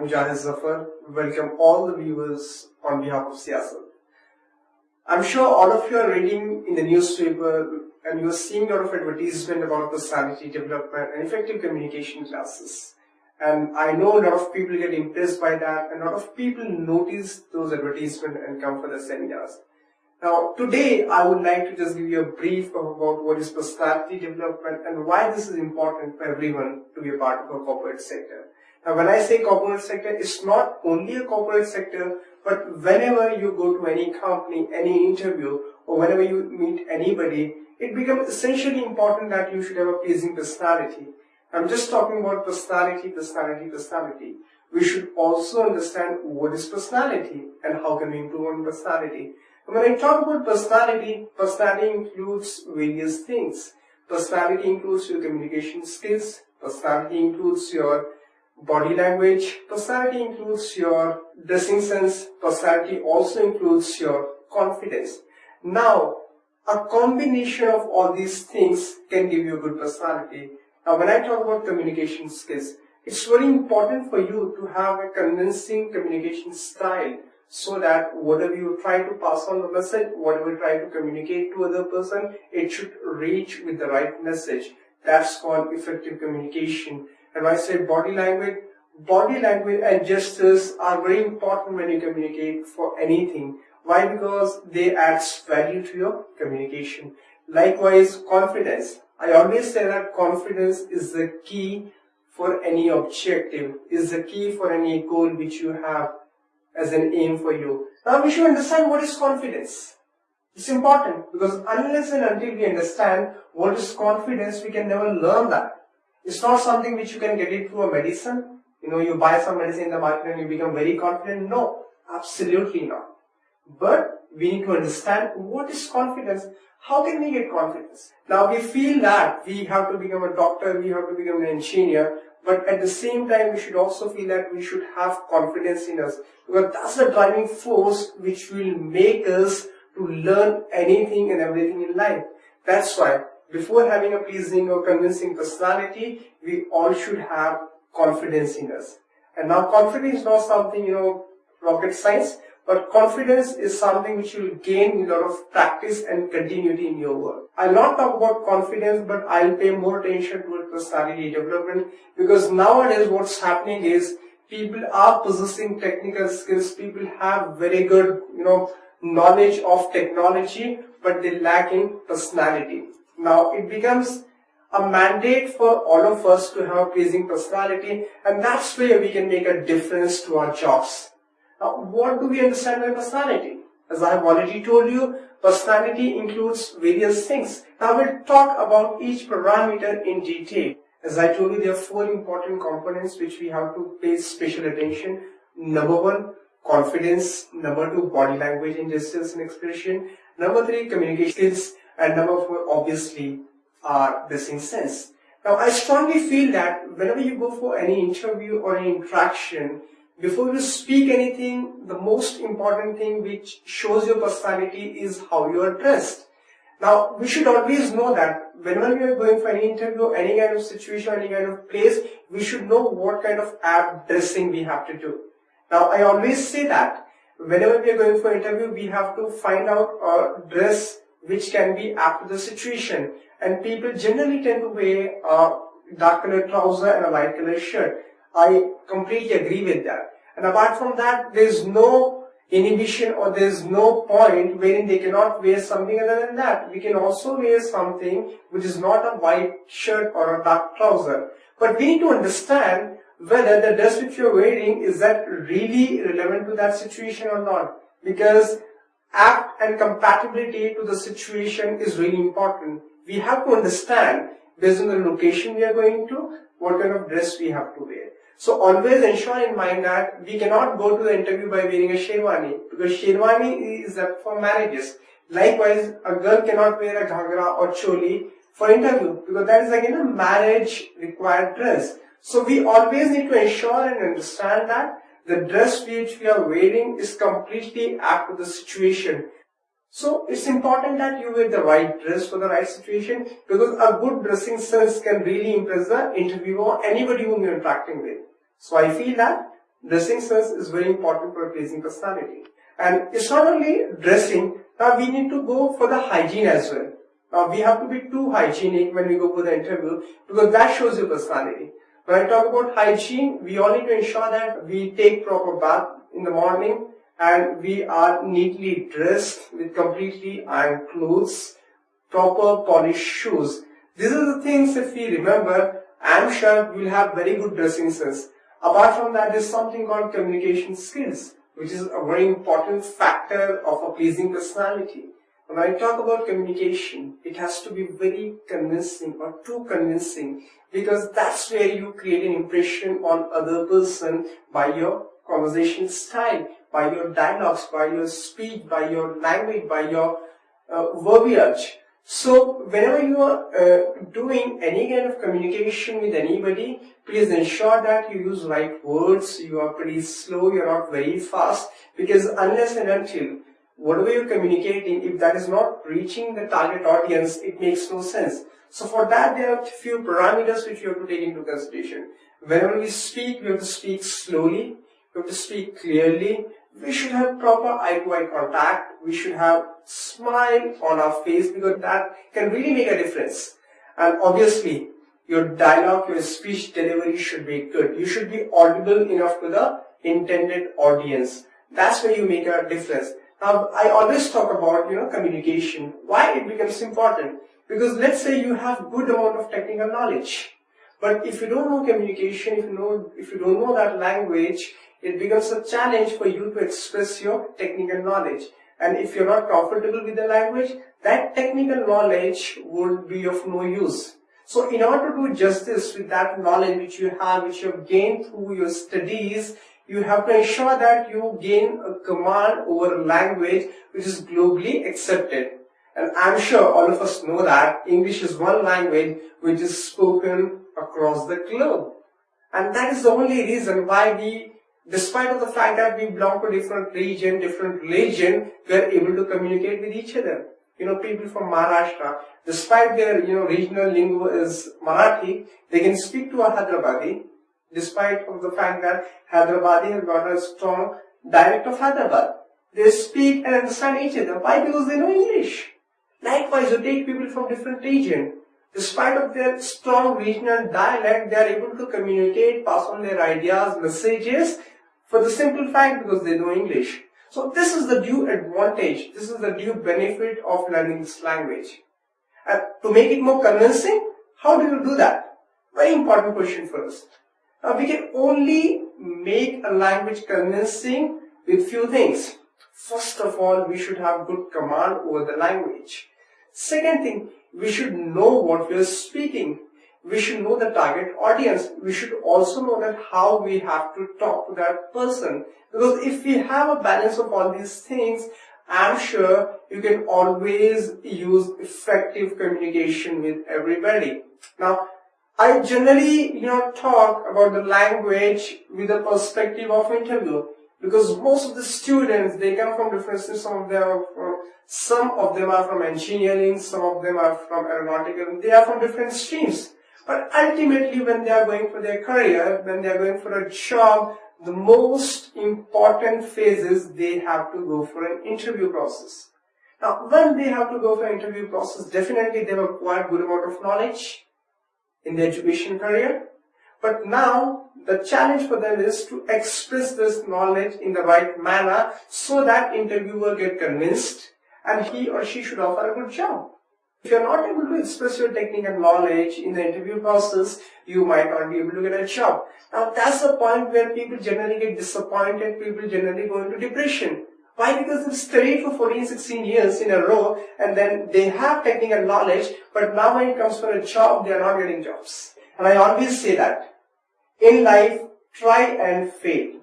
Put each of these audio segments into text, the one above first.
Mujahid Zafar. Welcome all the viewers on behalf of Siyasat. I'm sure all of you are reading in the newspaper and you're seeing a lot of advertisement about personality development and effective communication classes. And I know a lot of people get impressed by that and a lot of people notice those advertisements and come for the seminars. Now, today I would like to just give you a brief about what is personality development and why this is important for everyone to be a part of a corporate sector. Now, when I say corporate sector, it's not only a corporate sector, but whenever you go to any company, any interview, or whenever you meet anybody, it becomes essentially important that you should have a pleasing personality. I'm just talking about personality. We should also understand what is personality and how can we improve on personality. And when I talk about personality, personality includes various things. Personality includes your communication skills. Personality includes your body language. Personality includes your dressing sense. Personality also includes your confidence. Now, a combination of all these things can give you a good personality. Now, when I talk about communication skills, it's very important for you to have a convincing communication style so that whatever you try to pass on the message, whatever you try to communicate to other person, it should reach with the right message. That's called effective communication. And when I say body language and gestures are very important when you communicate for anything. Why? Because they add value to your communication. Likewise, confidence. I always say that confidence is the key for any objective, is the key for any goal which you have as an aim for you. Now we should understand what is confidence. It's important because unless and until we understand what is confidence, we can never learn that. It's not something which you can get it through a medicine. You buy some medicine in the market and you become very confident. No, absolutely not. But we need to understand what is confidence. How can we get confidence? Now we feel that we have to become a doctor, we have to become an engineer, but at the same time we should also feel that we should have confidence in us. Because that's the driving force which will make us to learn anything and everything in life. That's why before having a pleasing or convincing personality, we all should have confidence in us. And now confidence is not something, rocket science, but confidence is something which you will gain with a lot of practice and continuity in your work. I'll not talk about confidence, but I'll pay more attention to personality development because nowadays what's happening is people are possessing technical skills, people have very good, knowledge of technology, but they lack in personality. Now it becomes a mandate for all of us to have a pleasing personality, and that's where we can make a difference to our jobs. Now, what do we understand by personality? As I have already told you, personality includes various things. Now we'll talk about each parameter in detail. As I told you, there are 4 important components which we have to pay special attention. Number 1, confidence. Number 2, body language and gestures and expression. Number 3, communication skills. And number 4, obviously, our dressing sense. Now, I strongly feel that whenever you go for any interview or any interaction, before you speak anything, the most important thing which shows your personality is how you are dressed. Now, we should always know that whenever we are going for any interview, any kind of situation, any kind of place, we should know what kind of apt dressing we have to do. Now, I always say that whenever we are going for interview, we have to find out a dress which can be apt to the situation. And people generally tend to wear a dark colored trouser and a light colored shirt. I completely agree with that. And apart from that, there is no inhibition or there is no point wherein they cannot wear something other than that. We can also wear something which is not a white shirt or a dark trouser. But we need to understand whether the dress which you are wearing is that really relevant to that situation or not. Because apt and compatibility to the situation is really important. We have to understand based on the location we are going to, what kind of dress we have to wear. So always ensure in mind that we cannot go to the interview by wearing a sherwani because sherwani is for marriages. Likewise, a girl cannot wear a ghangra or choli for interview because that is again a marriage required dress. So we always need to ensure and understand that the dress which we are wearing is completely apt to the situation. So it's important that you wear the right dress for the right situation because a good dressing sense can really impress the interviewer or anybody whom you're interacting with. So I feel that dressing sense is very important for a pleasing personality. And it's not only dressing, now we need to go for the hygiene as well. Now we have to be too hygienic when we go for the interview because that shows your personality. When I talk about hygiene, we all need to ensure that we take proper bath in the morning and we are neatly dressed with completely ironed clothes, proper polished shoes. These are the things if we remember, I'm sure we'll have very good dressing sense. Apart from that, there's something called communication skills, which is a very important factor of a pleasing personality. When I talk about communication, it has to be very convincing or too convincing because that's where you create an impression on other person by your conversation style, by your dialogues, by your speech, by your language, by your verbiage. So whenever you are doing any kind of communication with anybody, please ensure that you use right words, you are pretty slow, you are not very fast, because unless and until whatever you're communicating, if that is not reaching the target audience, it makes no sense. So for that, there are a few parameters which you have to take into consideration. Whenever we speak, we have to speak slowly, we have to speak clearly, we should have proper eye-to-eye contact, we should have smile on our face because that can really make a difference. And obviously, your dialogue, your speech delivery should be good. You should be audible enough to the intended audience. That's where you make a difference. Now, I always talk about, communication. Why it becomes important? Because let's say you have good amount of technical knowledge. But if you don't know communication, if you don't know that language, it becomes a challenge for you to express your technical knowledge. And if you're not comfortable with the language, that technical knowledge would be of no use. So in order to do justice with that knowledge which you have gained through your studies, you have to ensure that you gain a command over a language which is globally accepted. And I'm sure all of us know that English is one language which is spoken across the globe. And that is the only reason why we, despite of the fact that we belong to different region, different religion, we are able to communicate with each other. People from Maharashtra, despite their, regional lingo is Marathi, they can speak to a Hyderabadi, despite of the fact that Hyderabadi has got a strong dialect of Hyderabad. They speak and understand each other. Why? Because they know English. Likewise, you take people from different region. Despite of their strong regional dialect, they are able to communicate, pass on their ideas, messages, for the simple fact because they know English. So this is the due advantage, this is the due benefit of learning this language. And to make it more convincing, how do you do that? Very important question for us. Now we can only make a language convincing with few things. First of all, we should have good command over the language. Second thing, we should know what we are speaking. We should know the target audience. We should also know that how we have to talk to that person. Because if we have a balance of all these things, I'm sure you can always use effective communication with everybody. Now, I generally, talk about the language with the perspective of interview. Because most of the students, they come from different, some of them are from engineering, some of them are from aeronautical, they are from different streams. But ultimately, when they are going for their career, when they are going for a job, the most important phase is they have to go for an interview process. Now, when they have to go for an interview process, definitely they have acquired good amount of knowledge in their education career. But now, the challenge for them is to express this knowledge in the right manner so that interviewer get convinced and he or she should offer a good job. If you are not able to express your technical knowledge in the interview process, you might not be able to get a job. Now that's the point where people generally get disappointed, people generally go into depression. Why? Because they've studied for 14, 16 years in a row and then they have technical knowledge, but now when it comes for a job, they are not getting jobs. And I always say that in life, try and fail,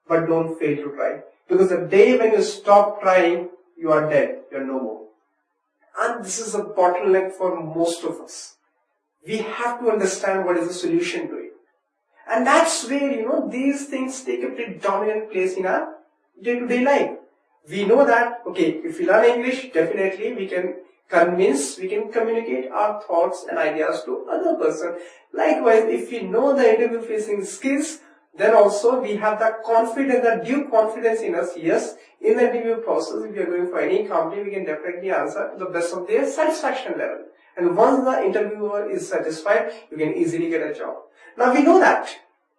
but don't fail to try. Because the day when you stop trying, you are dead, you are no more. And this is a bottleneck for most of us. We have to understand what is the solution to it. And that's where, these things take a predominant place in our day-to-day life. We know that, okay, if we learn English, definitely we can we can communicate our thoughts and ideas to other person. Likewise, if we know the interview facing skills, then also we have that confidence, that due confidence in us. Yes, in the interview process, if we are going for any company, we can definitely answer to the best of their satisfaction level. And once the interviewer is satisfied, you can easily get a job. Now we know that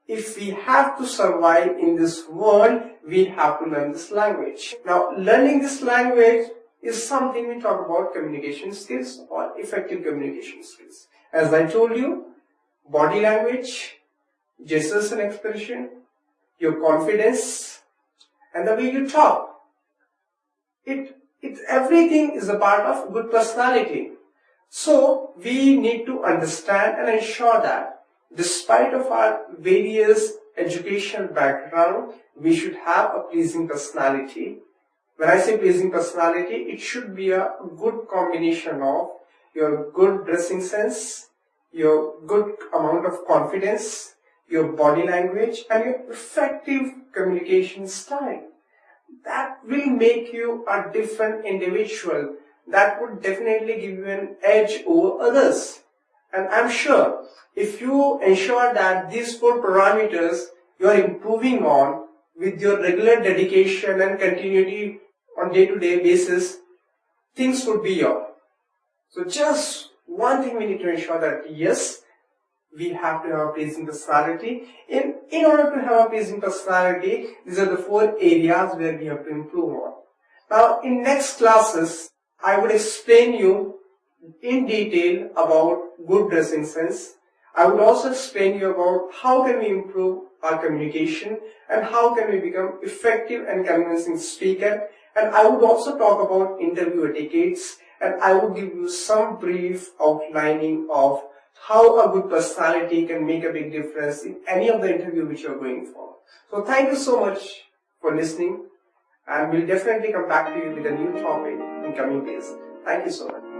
if we have to survive in this world, we have to learn this language. Now learning this language is something we talk about communication skills or effective communication skills. As I told you, body language, gestures and expression, your confidence, and the way you talk. Everything is a part of good personality. So we need to understand and ensure that despite of our various educational background, we should have a pleasing personality. When I say pleasing personality, it should be a good combination of your good dressing sense, your good amount of confidence, your body language, and your effective communication style. That will make you a different individual. That would definitely give you an edge over others. And I'm sure if you ensure that these 4 parameters you are improving on with your regular dedication and continuity on day-to-day basis, things would be yours. So just one thing we need to ensure that yes, we have to have a pleasing personality. In order to have a pleasing personality, these are the 4 areas where we have to improve on. Now in next classes, I would explain you in detail about good dressing sense. I would also explain you about how can we improve our communication and how can we become effective and convincing speaker. And I would also talk about interview etiquettes, and I would give you some brief outlining of how a good personality can make a big difference in any of the interview which you are going for. So thank you so much for listening, and we'll definitely come back to you with a new topic in coming days. Thank you so much.